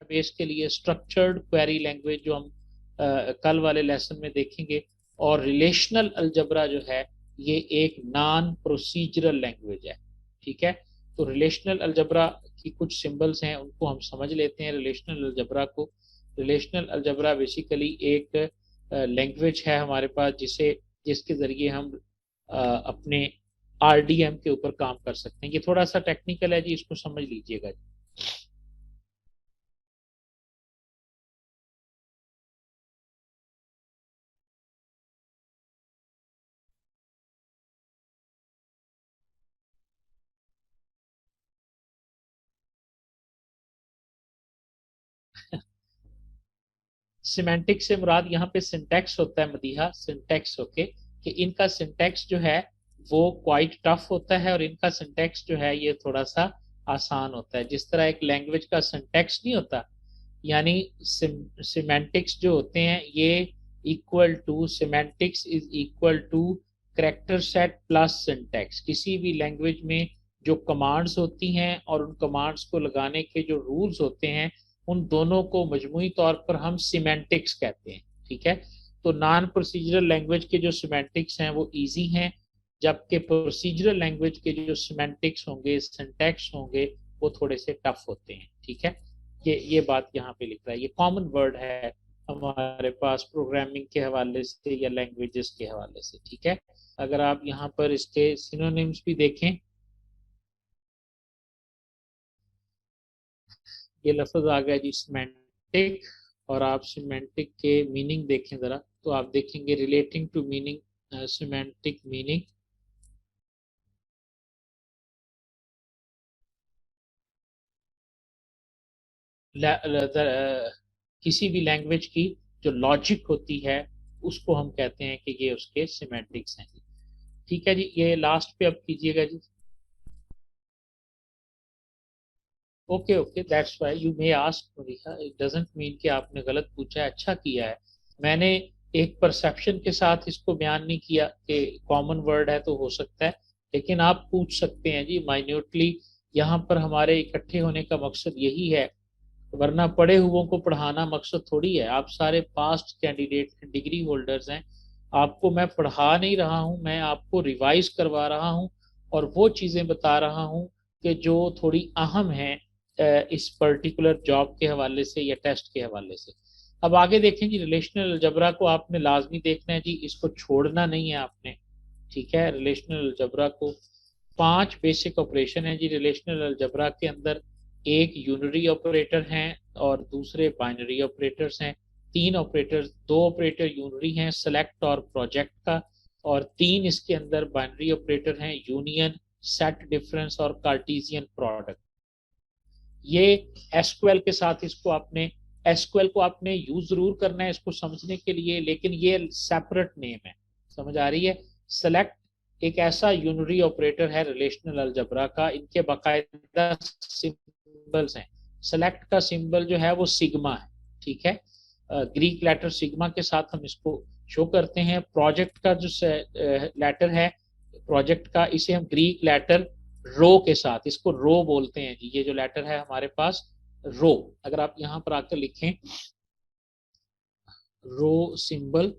Database के लिए structured query language जो हम कल वाले लेसन में देखेंगे, और रिलेशनल अलजबरा जो है ये एक नॉन प्रोसीजरल लैंग्वेज है। ठीक है, तो रिलेशनल अलजबरा की कुछ सिंबल्स हैं, उनको हम समझ लेते हैं रिलेशनल अलजबरा को। रिलेशनल अलजबरा बेसिकली एक लैंग्वेज है हमारे पास जिसके जरिए हम अपने आरडीएम के ऊपर काम कर सकते हैं। ये थोड़ा सा टेक्निकल है जी, इसको समझ लीजिएगा जी। सिमेंटिक से मुराद यहाँ पे सिंटैक्स होता है मदीहा, सिंटैक्स। ओके, कि इनका सिंटैक्स जो है वो क्वाइट टफ होता है और इनका सिंटैक्स जो है ये थोड़ा सा आसान होता है। जिस तरह एक लैंग्वेज का सिंटैक्स नहीं होता, यानी सिमेंटिक्स जो होते हैं ये equal to, semantics is equal to character set plus syntax. किसी भी लैंग्वेज में जो कमांड्स होती हैं और उन कमांड्स को लगाने के जो रूल्स होते हैं, उन दोनों को मजमूई तौर पर हम सिमेंटिक्स कहते हैं। ठीक है, तो नॉन प्रोसीजरल लैंग्वेज के जो सिमेंटिक्स हैं वो इजी हैं, जबकि प्रोसीजरल लैंग्वेज के जो सिमेंटिक्स होंगे, सिंटैक्स होंगे, वो थोड़े से टफ होते हैं। ठीक है, ये बात यहाँ पे लिख रहा है। ये कॉमन वर्ड है हमारे पास प्रोग्रामिंग के हवाले से या लैंग्वेजेस के हवाले से। ठीक है, अगर आप यहाँ पर इसके सिनोनिम्स भी देखें, ये लफ्ज आ गया जी सिमेंटिक, और आप सिमेंटिक के मीनिंग देखें जरा, तो आप देखेंगे relating to meaning, semantic meaning, किसी भी लैंग्वेज की जो लॉजिक होती है उसको हम कहते हैं कि ये उसके सिमेंटिक्स हैं। ठीक है जी, ये लास्ट पे अब कीजिएगा जी। Okay okay, that's why you may ask Mareeha, it doesn't mean कि आपने गलत पूछा है, अच्छा किया है। मैंने एक परसेप्शन के साथ इसको बयान नहीं किया कि कॉमन वर्ड है तो हो सकता है, लेकिन आप पूछ सकते हैं जी माइन्यूटली। यहाँ पर हमारे इकट्ठे होने का मकसद यही है, वरना पढ़े हुओं को पढ़ाना मकसद थोड़ी है। आप सारे पास्ट कैंडिडेट डिग्री होल्डर्स हैं, आपको मैं पढ़ा नहीं रहा हूँ, मैं आपको रिवाइज करवा रहा हूँ और वो चीज़ें बता रहा हूँ कि जो थोड़ी अहम हैं इस पर्टिकुलर जॉब के हवाले से या टेस्ट के हवाले से। अब आगे देखें जी, रिलेशनल अलजबरा को आपने लाजमी देखना है जी, इसको छोड़ना नहीं है आपने। ठीक है, रिलेशनल अलजबरा को 5 बेसिक ऑपरेशन है जी रिलेशनल अलजबरा के अंदर। एक यूनरी ऑपरेटर हैं और दूसरे बाइनरी ऑपरेटर्स हैं। 3 ऑपरेटर, 2 ऑपरेटर यूनरी हैं सेलेक्ट और प्रोजेक्ट का, और 3 इसके अंदर बाइनरी ऑपरेटर हैं यूनियन, सेट डिफरेंस और कार्टेशियन प्रोडक्ट। ये एसक्यूएल के साथ इसको आपने, एसक्यूएल को आपने यूज जरूर करना है इसको समझने के लिए, लेकिन ये सेपरेट नेम है, समझ आ रही है। सेलेक्ट एक ऐसा यूनरी ऑपरेटर है रिलेशनल अलजबरा का, इनके बाकायदा सिंबल्स हैं। सेलेक्ट का सिंबल जो है वो सिग्मा है। ठीक है, ग्रीक लेटर सिग्मा के साथ हम इसको शो करते हैं। प्रोजेक्ट का जो लेटर है, प्रोजेक्ट का, इसे हम ग्रीक लेटर रो के साथ, इसको रो बोलते हैं जी। ये जो लेटर है हमारे पास रो, अगर आप यहाँ पर आकर लिखें रो सिंबल,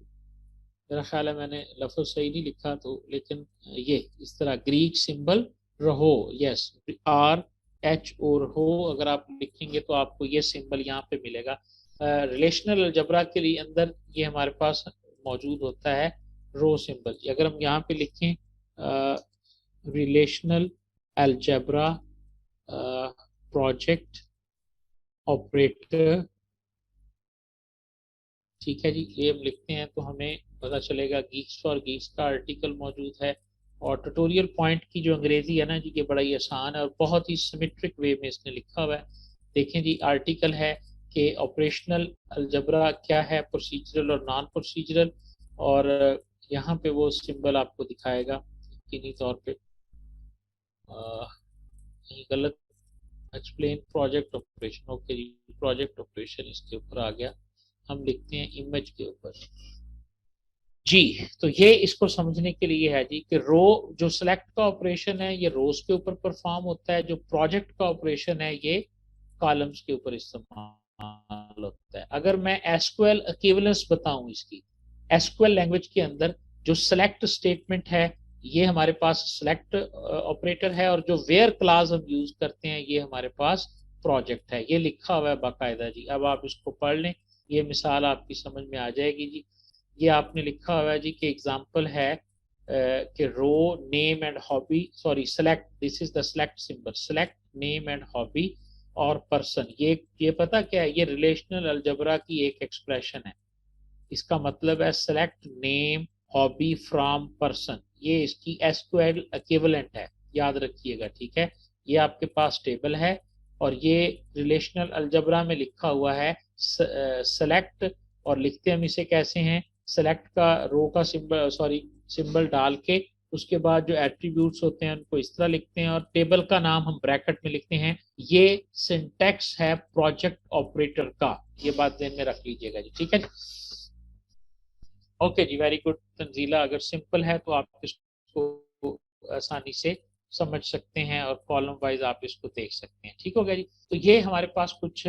मेरा ख्याल है मैंने लफ्ज सही नहीं लिखा तो, लेकिन ये इस तरह ग्रीक सिंबल रहो, यस, आर एच और हो, अगर आप लिखेंगे तो आपको ये सिंबल यहाँ पे मिलेगा। रिलेशनल अलजबरा के लिए अंदर ये हमारे पास मौजूद होता है रो सिंबल। अगर हम यहाँ पे लिखें रिलेशनल अलजबरा प्रोजेक्ट ऑपरेटर, ठीक है जी, ये हम लिखते हैं तो हमें पता चलेगा गीक्स फॉर गीक्स का आर्टिकल मौजूद है। और ट्यूटोरियल पॉइंट की जो अंग्रेजी है ना जी, ये बड़ा ही आसान है और बहुत ही सिमेट्रिक वे में इसने लिखा हुआ है। देखें जी, आर्टिकल है कि ऑपरेशनल अलजबरा क्या है, प्रोसीजरल और नॉन प्रोसीजरल, और यहाँ पे वो सिंबल आपको दिखाएगा यकीनी तौर पे। कहीं गलत, एक्सप्लेन प्रोजेक्ट ऑपरेशन, ओके जी, प्रोजेक्ट ऑपरेशन इसके ऊपर आ गया, हम लिखते हैं इमेज के ऊपर जी। तो ये इसको समझने के लिए है जी कि रो जो सिलेक्ट का ऑपरेशन है ये रोज के ऊपर परफॉर्म होता है, जो प्रोजेक्ट का ऑपरेशन है ये कॉलम्स के ऊपर इस्तेमाल होता है। अगर मैं एसक्यूएल इक्विवेलेंस बताऊं इसकी, एसक्यूएल लैंग्वेज के अंदर जो सेलेक्ट स्टेटमेंट है ये हमारे पास सेलेक्ट ऑपरेटर है, और जो वेयर क्लास हम यूज करते हैं ये हमारे पास प्रोजेक्ट है। ये लिखा हुआ है बाकायदा जी, अब आप इसको पढ़ लें, ये मिसाल आपकी समझ में आ जाएगी जी। ये आपने लिखा हुआ है जी कि एग्जांपल है कि row name and hobby, sorry select, this is the select symbol, select name and hobby और पर्सन। ये पता क्या है, ये रिलेशनल अलजबरा की एक एक्सप्रेशन है। इसका मतलब है select name hobby from person, ये इसकी एसक्यूएल इक्विवेलेंट है, याद रखिएगा, ठीक है। ये आपके पास टेबल है और ये रिलेशनल अलजबरा में लिखा हुआ है सेलेक्ट, और लिखते हम इसे कैसे हैं, सेलेक्ट का रो का सिंबल, सॉरी सिंबल डाल के उसके बाद जो एट्रीब्यूट्स होते हैं उनको इस तरह लिखते हैं, और टेबल का नाम हम ब्रैकेट में लिखते हैं। ये सिंटैक्स है प्रोजेक्ट ऑपरेटर का, ये बात ध्यान में रख लीजिएगा जी, ठीक है जी। ओके जी, वेरी गुड तंजीला, अगर सिंपल है तो आप इसको आसानी से समझ सकते हैं और कॉलम वाइज आप इसको देख सकते हैं, ठीक हो गया जी। तो ये हमारे पास कुछ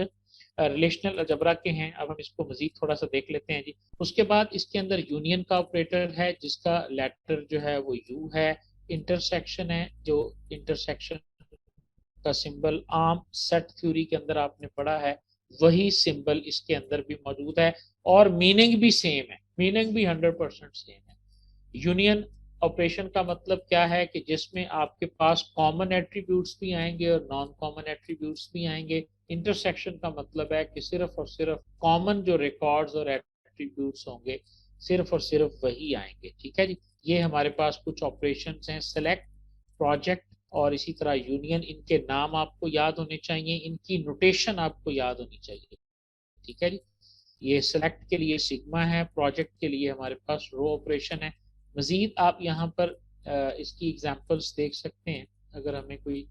रिलेशनल अलजबरा के हैं। अब हम इसको मजीद थोड़ा सा देख लेते हैं जी। उसके बाद इसके अंदर यूनियन का ऑपरेटर है जिसका लेटर जो है वो यू है। इंटरसेक्शन है, जो इंटरसेक्शन का सिंबल आम सेट थ्योरी के अंदर आपने पढ़ा है, वही सिंबल इसके अंदर भी मौजूद है, और मीनिंग भी सेम है, मीनिंग भी 100% सेम है। यूनियन ऑपरेशन का मतलब क्या है कि जिसमें आपके पास कॉमन एट्रीब्यूट्स भी आएंगे और नॉन कॉमन एट्रीब्यूट्स भी आएंगे। इंटरसेक्शन का मतलब है कि सिर्फ और सिर्फ कॉमन जो रिकॉर्ड्स और एट्रीब्यूट्स होंगे सिर्फ और सिर्फ वही आएंगे, ठीक है जी। ये हमारे पास कुछ ऑपरेशंस हैं, सेलेक्ट, प्रोजेक्ट और इसी तरह यूनियन। इनके नाम आपको याद होने चाहिए, इनकी नोटेशन आपको याद होनी चाहिए, ठीक है जी। ये सेलेक्ट के लिए सिग्मा है, प्रोजेक्ट के लिए हमारे पास रो ऑपरेशन है। मजीद आप यहाँ पर इसकी एग्जांपल्स देख सकते हैं, अगर हमें कोई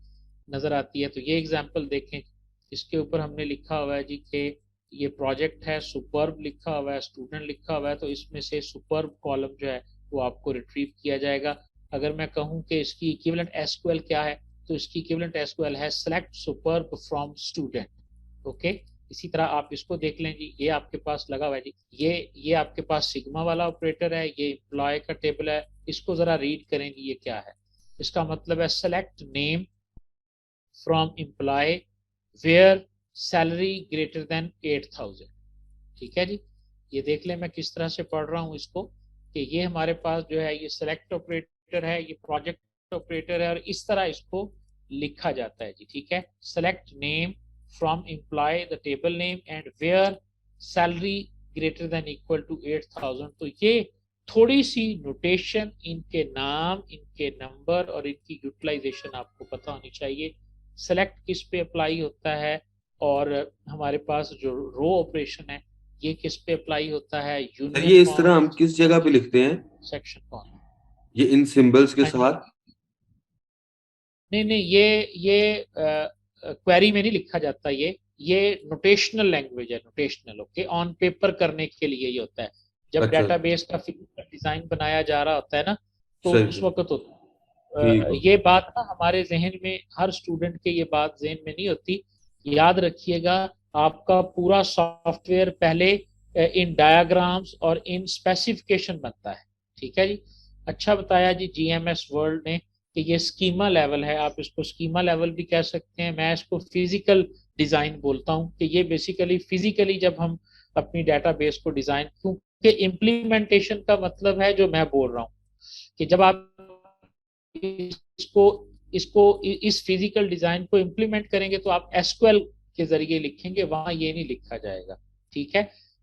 नजर आती है तो ये एग्जांपल देखें। इसके ऊपर हमने लिखा हुआ है जी कि ये प्रोजेक्ट है, सुपर्ब लिखा हुआ है, स्टूडेंट लिखा हुआ है, तो इसमें से सुपर्ब कॉलम जो है वो आपको रिट्रीव किया जाएगा। अगर मैं कहूँ कि इसकी इक्विवेलेंट एसक्यूएल क्या है, तो इसकी इक्विवेलेंट एसक्यूएल है select superb from student, okay. इसी तरह आप इसको देख लें जी, ये आपके पास लगा हुआ है जी, ये आपके पास सिग्मा वाला ऑपरेटर है, ये एम्प्लॉय का टेबल है। इसको जरा रीड करें जी, ये क्या है। इसका मतलब है select name from employ where salary greater than 8,000, ठीक है जी। ये देख लें मैं किस तरह से पढ़ रहा हूँ इसको, कि ये हमारे पास जो है ये सेलेक्ट ऑपरेटर है, ये प्रोजेक्ट ऑपरेटर है, और इस तरह इसको लिखा जाता है जी, ठीक है। Select name from employ the table name and where salary greater than equal to 8,000। तो ये थोड़ी सी नोटेशन, इनके नाम, इनके नंबर और इनकी यूटिलाइजेशन आपको पता होनी चाहिए। सेलेक्ट किस पे अप्लाई होता है, और हमारे पास जो रो ऑपरेशन है ये किस पे अप्लाई होता है, सर यूनियन ये इस कौन तरह है, हम किस जगह पे लिखते हैं, सेक्शन कौन है। ये इन सिंबल्स के हाँ जी, साथ? नहीं नहीं, ये क्वेरी में नहीं लिखा जाता, ये नोटेशनल लैंग्वेज है, नोटेशनल, ओके। ऑन पेपर करने के लिए ये होता है, जब अच्छा डेटाबेस का फिजिकल डिजाइन बनाया जा रहा होता है ना, तो सही उस सही, वक्त होता ठीक है। हो। ये बात ना हमारे जहन में, हर स्टूडेंट के ये बात जहन में नहीं होती। याद रखिएगा, आपका पूरा सॉफ्टवेयर पहले इन डायाग्राम्स और इन स्पेसिफिकेशन बनता है, ठीक है जी। अच्छा बताया जी जीएमएस वर्ल्ड ने कि ये स्कीमा लेवल है, आप इसको स्कीमा लेवल भी कह सकते हैं। मैं इसको फिजिकल डिजाइन बोलता हूँ कि ये बेसिकली फिजिकली जब हम अपनी डेटाबेस को डिजाइन, क्योंकि इम्प्लीमेंटेशन का मतलब है जो मैं बोल रहा हूँ कि जब आप इसको इसको इस फिजिकल डिजाइन को इम्प्लीमेंट करेंगे तो आप एसक्यूएल के जरिए लिखेंगे, वहां ये नहीं लिखा जाएगा, ठीक है।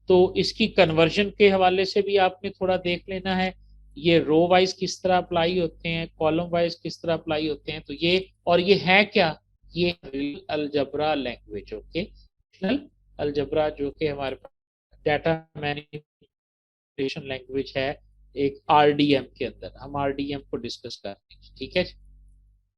तो इसकी कन्वर्जन के हवाले से भी आपने थोड़ा देख लेना है, ये रो वाइज किस तरह अप्लाई होते हैं, कॉलम वाइज किस तरह अप्लाई होते हैं। तो ये, और ये है क्या, ये अलजबरा लैंग्वेज, ओके। अलजबरा जो कि हमारे पास डाटा मैनिपुलेशन लैंग्वेज है, एक आरडीएम के अंदर, हम आरडीएम को डिस्कस कर रहे हैं, ठीक है।